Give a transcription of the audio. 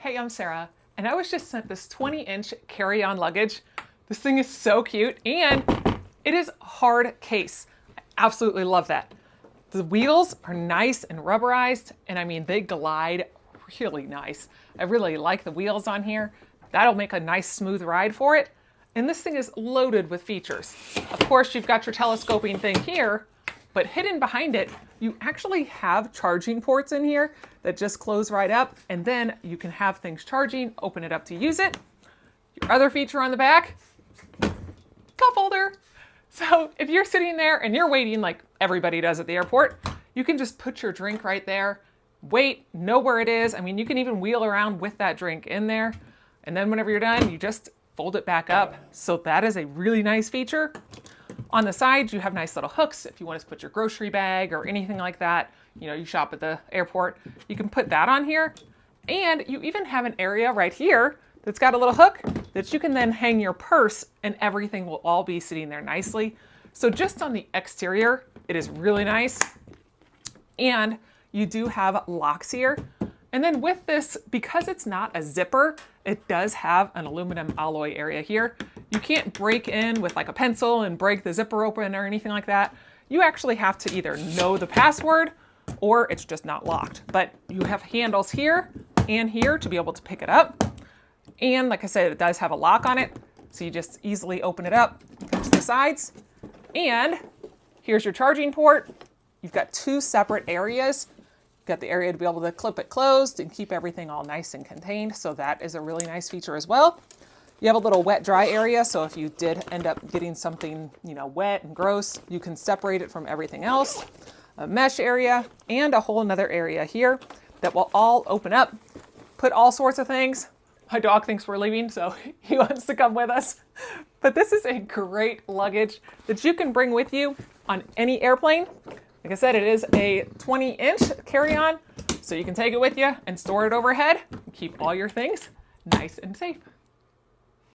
Hey, I'm Sarah, and I was just sent this 20-inch carry-on luggage. This thing is so cute, and it is hard case. I absolutely love that. The wheels are nice and rubberized, and I mean, they glide really nice. I really like the wheels on here. That'll make a nice smooth ride for it. And this thing is loaded with features. Of course, you've got your telescoping thing here, but hidden behind it, you actually have charging ports in here that just close right up, and then you can have things charging, open it up to use it. Your other feature on the back, cup holder. So if you're sitting there and you're waiting like everybody does at the airport, you can just put your drink right there, wait, know where it is. I mean, you can even wheel around with that drink in there. And then whenever you're done, you just fold it back up. So that is a really nice feature. On the sides, you have nice little hooks if you want to put your grocery bag or anything like that. You know, you shop at the airport, you can put that on here. And you even have an area right here that's got a little hook that you can then hang your purse, and everything will all be sitting there nicely. So just on the exterior, it is really nice. And you do have locks here. And then with this, because it's not a zipper, it does have an aluminum alloy area here. You can't break in with like a pencil and break the zipper open or anything like that. You actually have to either know the password or it's just not locked. But you have handles here and here to be able to pick it up. And like I said, it does have a lock on it. So you just easily open it up to the sides. And here's your charging port. You've got two separate areas. Got the area to be able to clip it closed and keep everything all nice and contained. So that is a really nice feature as well. You have a little wet dry area. So if you did end up getting something, wet and gross, you can separate it from everything else. A mesh area and a whole another area here that will all open up, put all sorts of things. My dog thinks we're leaving, so he wants to come with us. But this is a great luggage that you can bring with you on any airplane. Like I said, it is a 20-inch carry-on, so you can take it with you and store it overhead and keep all your things nice and safe.